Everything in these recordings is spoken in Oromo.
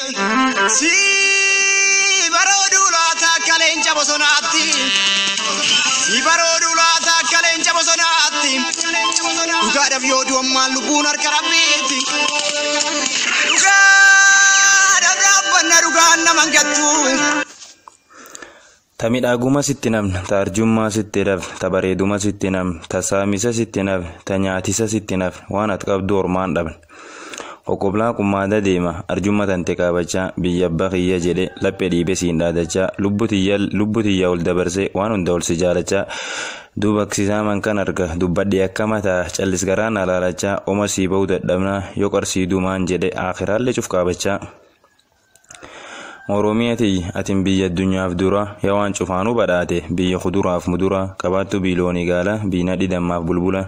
Si barodu laata kalenja bosonati. Si barodu laata kalenja bosonati. Duga dab yodu amma lubun arkarabiti. Duga dab rabbanna duga namangatu. Tamidhaaguma sitti namna, taarjummaa sitti dhabne, tabareeduma sitti namne, tasaamisa sitti nafne, tanyaatisa sitti nafne, waan ati qabdu ormaan dhabne. Qoqqoblaa qummaada deema, arjumma tante qaabachaa, biyya abbaa kiyya jedhe, laphee dhiibee siin dhaadachaa, lubbu tiyya ol dabarsee waan hunda ol si jaalachaa, duuba aksisaa mankan arga, dubbadhee akka mataa, callis garaan alaalachaa, oma sii ba'uu dadhabnaa, yoo qarsii duumaan jedhe, aakhiraallee cuf qaabachaa. Oromiyaati atin biyya addunyaaf dura yaa waan cufaanuu badhaate biyya kuduraaf mudura qabaattu biiloonii gaala biina dhidhammaaf bulbula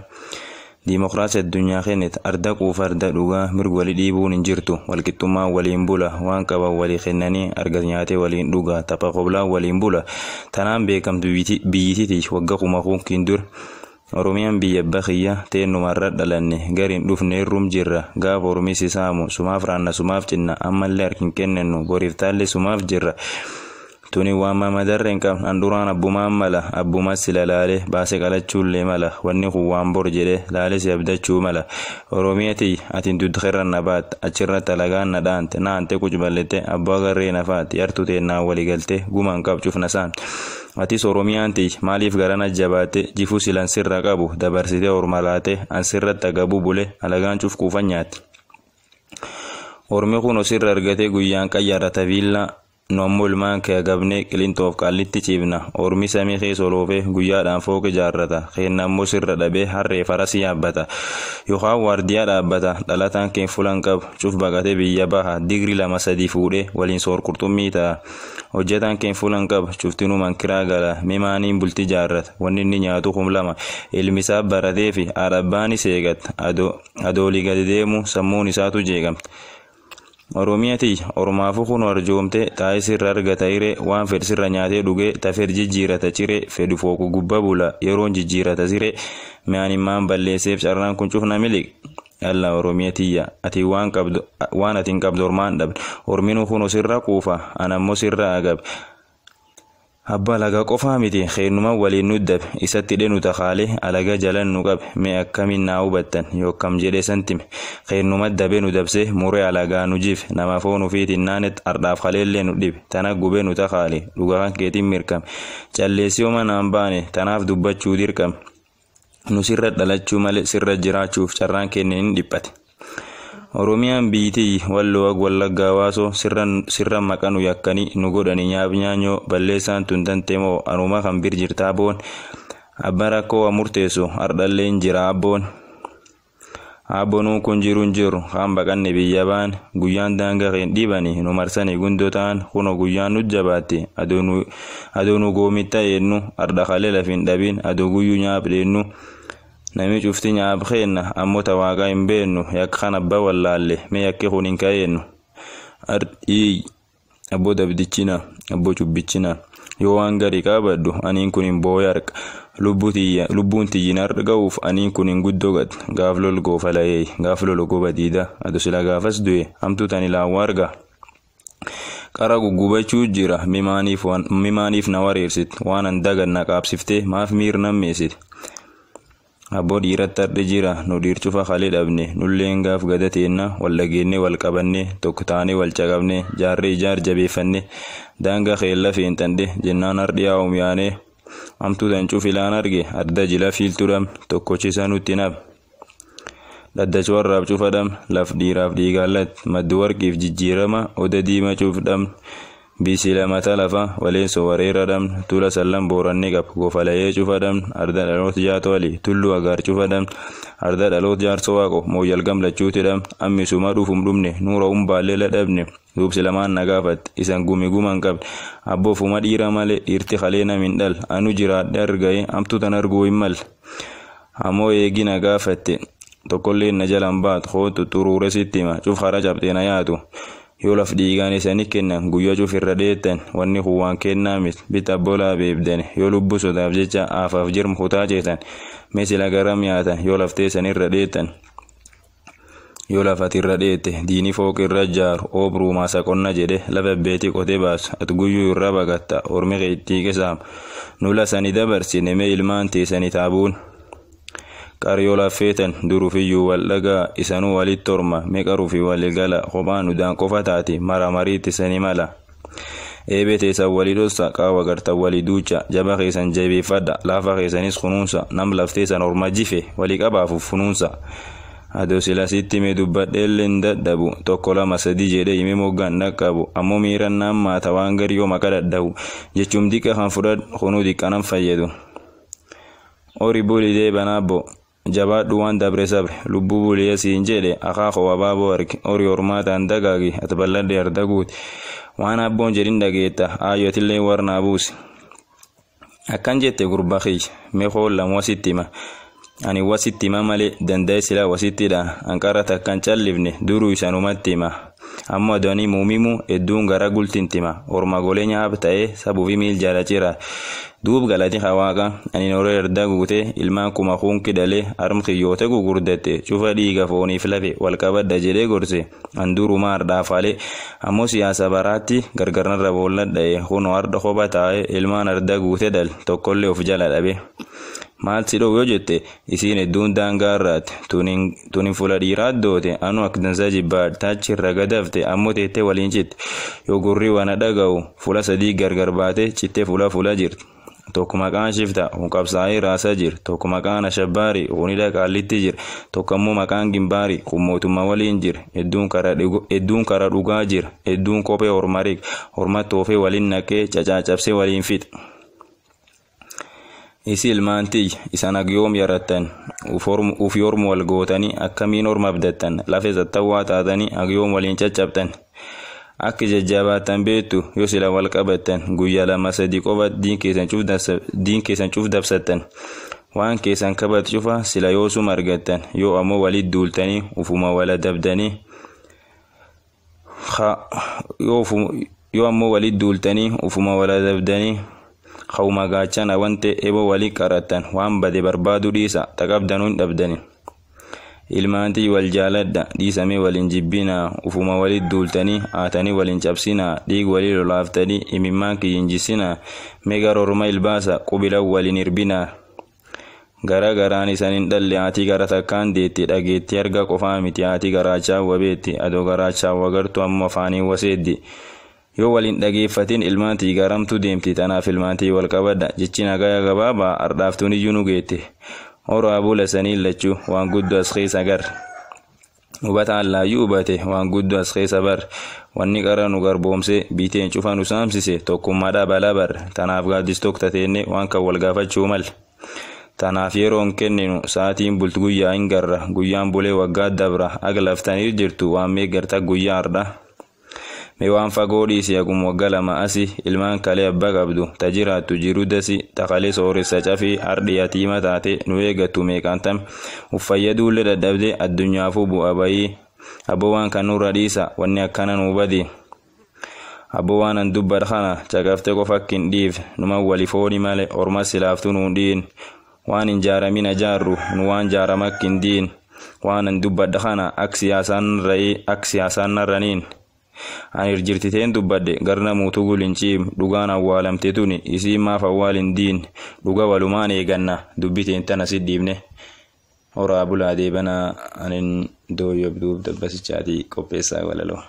diimokiraasii addunyaa kennit arda quuf arda dhugaa mirga walii dhiibuun hin jirtu walqixxummaa waliin bula waan qaban walii kennanii arga nyaatee waliin dhugaa tapha qoblaa waliin bula tanaan beekamtu biyyitiiti wagga kumakuun kindur Oromiyaan biyya bakhiyya teenumarra dhalanne gariin dhufnee rum jirra gaaf Oromis isaamu sumaaf raanna sumaaf cinna ammallee harkin kennennu boriif taalle sumaaf jirra tuni waan mamadarreen qab anduraan abbumaan mala abbumas sila laale baase qalachuullee mala wanni kun waan bor jedhe laale si abdachuu mala Oromiyati atin dudxirran nabaat achirra talagaan nadhaante naante kucballete abbaa garree nafaat yartu teennaa waligalte gumaan qabcuuf nasaan Atis Oromiyaanti maaliif garana jabaate jifu silan sirra qabu dabarsite ormalaate an sirratti agabu bule alagaan cuf kuufanyaati. Ormi kun osirra argate guyyaan qayyarata viilla nommul maan kee agabne qilintoof qallitti ciibna ormi samii kees oloofe guyyaadhaan fooqe jaarrata keennammoo sirra dhabee harree farasii yaabbata yookaan waardiyaa dhaabbata dhalataan keen fulan qabu cuf baqate biyya baha digri 2-3 fuudhee waliin soor qurxummii ta'a hojjetaan keen fulan qabu cuftinuu mankiraa gala mimaaniin bulti jaarrata wanni inni nyaatu kumlama ilmisaa baratee fi aadhabbaani seegat adoolii gadi deemu sammuun isaatu jeegamte. Oromiyati ormaafu kun arjoomte taa'ee sirra argata iree waan fedhe sirra nyaatee dhugee tafeer jijjiirata ciree fedhu fooqu gubba bula yeroon jijjiirata siree mi'aanimmaan balleesseef carraan kun cufna milik alla Oromiyatiyya ati waan atiin qabdu ormaan dhabde orminu kun sirra quufa anammoo sirra agab Abba laga qofaa miti xeenuma waliin nuddab isatti dhenu taxaale alaga jalan nu qabe mee akkamiin naa hubattan yookam jedhe santime xeenuma dabe nu dabse mure alagaa nu jif nama foon ufiitiin naanet ardhaaf kaleellee nu dhibe tana gube nu taxaale dhugaa kan keetiin mirkam calleessi oma naan baane tanaaf dubbachuu dirqam nu sirra dhalachuu malee sirra jiraachuuf carraan keenya hin dhiphate. Oromiyaan biitii walloo wallaggaa waaso sirra maqanu yakkanii nu godhani nyaanyoo balleessaan tun danteemoo anuma kan bir jirtaa boon abba rakkoo murteessu ardhalleen jira abboonuu kun jiru kan baqanne biyya baan guyyaan daangaa keen dhibani nu marsanii gundoo ta'an kuno guyyaan nu jabaatti adoonu goomitta eennu arda kalee lafin dhabin adoo guyyuu nyaabdeennu Nami cufti nyaab xeenna ammoo tawaaqa hin beennu yakka kan abbaa wallaalle mee yakke kun hin ka'eennu abboo dabdichina abboo cubbichina yoo waan gari qabaddu aniin kun hin booyarqa lubbuun tiyyin arga'uuf aniin kun hin guddogat gaaf lol goofala'ee gaaf lol gobadiida adu sila gaafas du'e hamtuu tani laawwarga qara guggubachuu jira mimaaniif na wareersit waan an dagan na qaabsiftee maaf miir nammeessit Abbo dhiiratti arde jira nu dhiircufa kalee dhabne nulleen gaaf gadateenna wallageenne wal qabanne tokko taane wal caqabne jaarree ijaar jabeeffanne daanga keella feentande jennaan ardhiyaa umyaane amtuu tancuuf ilaan arge arda jila fiiltudham tokkochisa nutti nab daddacha warraaf cufadham laf dhiiraaf dhiigaallat maddu warqiif jijjiirama oda diimachuuf dhabne Bisila mata lafa waleen so wareeradam tula sallan booranni qab gofala'ee cufadam arda dhaloot jaatu wali tullu agaar cufadam arda dhaloot jaarso waaqo mooyyal gamlachuutidham ammi suma dhufum dhumne nuura umbaallee ladhabne duubsi lamaan nagaafat isan guman qabne abboofuma dhiira malee dhiirti kalee namin dhal anu jiraadhe argaye amtu tan arguu hin mal ammoo eegi nagaafatte tokkolleen na jalan baat kootu xuruure sittima cuf hara cabxeena yaatu yoo laf dhiigaan isanii kennan guyyaa cufirra dheettan wanni kuwaan kennaamis bita bolaa beebdan yoo lubbu sodaaf jecha aafaaf jirmu kutaa ceetan meesila garam yaatan yoo laftee sanirra dheettan yoo lafati irra dheette diini fooq irra jaaru oobruu maasa qonna jedhe lafa beetii qotee baasu ati guyyuu irra baqatta ormi keettii keessaam nula sani dabarsine mee ilmaan teessani taabuun qariyoo laffeetan durufiyyuu wal dhagaa isanuu walitti torma mee qaruufi waligala kophaan udaan qofa taati mara mariitti sani mala eebee teessan walii dhossa qaawa gartan walii duucha jaba keessan jabeeffadha laafa keessanis kunuunsa nam lafteessan orma jife walii qabaafuuf funuunsa adoo silasitti mee dubbadheelleen dadhabu tokko lama sadii jedhee himee moggaan dhaqqabu ammoo miirannaan maata waan gariyoo maka dadhabu jechuun diqa kan fudhadhu kunuu diqqanan fayyadu ori bulidee banaabbo jabaadhu waan dabre sabre lubbuu buliya siin jedhe akaakoo abaaboo arge ori hormaataan dagaagi ati balladhe ardaguuti waan abboon jedhin dhageetta aayyotillee warnaa buusi akkan jette gurba kiyya mee hoollam wasitti hima ani wasitti hima malee danda'e silaa wasittidha anqara takkan callifne duruu isanumatti hima ammoo adoonii muumimu hedduun gara gultinti hima orma golee nyaab ta'ee sabuufi miil jaalachira duub galati hawaaqa ani noree erda guute ilmaan kuma kuunki dhalee arm kiyyoote gugurdette cufa dhiiga fooniif lafe walqabadda jedhee gorse andurumaa ardaafalee ammoo siyaasa baraatti gargarnarra boolladha'e kunoo arda kopha taa'e ilmaan arda guute dal tokkollee of jala dhabe maal si dhow yoo jette isiin hedduun daangaarraatti tunin fula dhiiraat doote anu ak dansaa jibbaadh taachirra gadafte ammoo teettee waliin citte yoo gurrii wana dhaga'u fula sadii gargar baate cittee fula jirti tokko maqaan shifta qabsaa'ee raasaa jira tokko maqaan ashabbaari hunida qaallitti jira tokko ammoo maqaan gimbaari mootummaa waliin jira hedduun kara dhugaa jira hedduun kophee hormarik hormatti oofee waliin naqee cacaacabsee waliin fixa isi ilmaantii isan agyoom yarattan ufi ormu wal gootanii akkamiin orma abdattan lafee zattawwaa taatanii agyoom waliin caccabtan akka jajjabaatan beektu yoo sila wal qabattan guyyaa lama sadii qofa diin keessan cuuf dabsattan waan keessan kabat cufa sila yoo suma argattan yoo ammoo walit duultanii ufuma wala dabdanii yoo ammoo walit duultanii ufuma wala dabdanii khawma gaachana wante ebo wali qaratan waan bade barbaadu dhiisa taqabdanuun dhabdani ilmaantii wal jaaladha dhiisamee waliin jibbina ufuma walit duultanii aatanii waliin cabsina dhiig walii lolaaftanii imimmaan kiyyinjisina meegar orma ilbaasa qubila waliin irbina garaan isaaniin dhalle aatii gara takkaan deetti dhageetti arga qofaa miti aatii garaachaa wabeetti adoo garaachaa wagartu ammoo afaanii waseeddi yoo waliin dhageeffatiin ilmaantii garamtu deemti tanaaf ilmaantii wal qabadha jechi nagaya gabaabaa ardhaaftuun iyyuu nu geette oro abula sanii lachuu waan guddoo as keessa gar hubata allaayyuu hubate waan guddoo as keessa bar wanni qara nu garboomse biiteen cufa nu saamsise tokkummaadhaa balaa bar tanaaf gaaddistok tateenne waan kan wal gaafachuu mal tanaaf yeroon kenninu sa'aatiin bultu guyyaa hin garra guyyaan bulee waggaa dabra aga laftanii jirtu waan meeggarta guyyaa arda mee waan fagoo dhiisi agum wagga lama asi ilmaan kalee abbaa qabdu tajiraattu jiru dasi taqalee sooressa cafii ardhi yatiima taate nu eegattu meeqantam uffayyadullee dadhabde addunyaafuu bu'a bayii abbo waan kan nurra dhiisa wanni akkana nuu badi abbo waan an dubbad kana caqafte qofa akkin dhiif numa walifooni male orma silaaftu nuun dhiin waan hin jaaramina jaarru nu waan jaarama akkin diin waan an dubbad kana ak siyaasaan narraniin ani jirtiteen dubbadde garna muutu gulinciim dhugaan awwaalamte tuni isii maaf awwaalin diin dhuga walumaan eeganna dubbiteen tana siddiibne horaa bulaa deebana anin dooyyoo duub dabbasichaati qopheessaa walaloo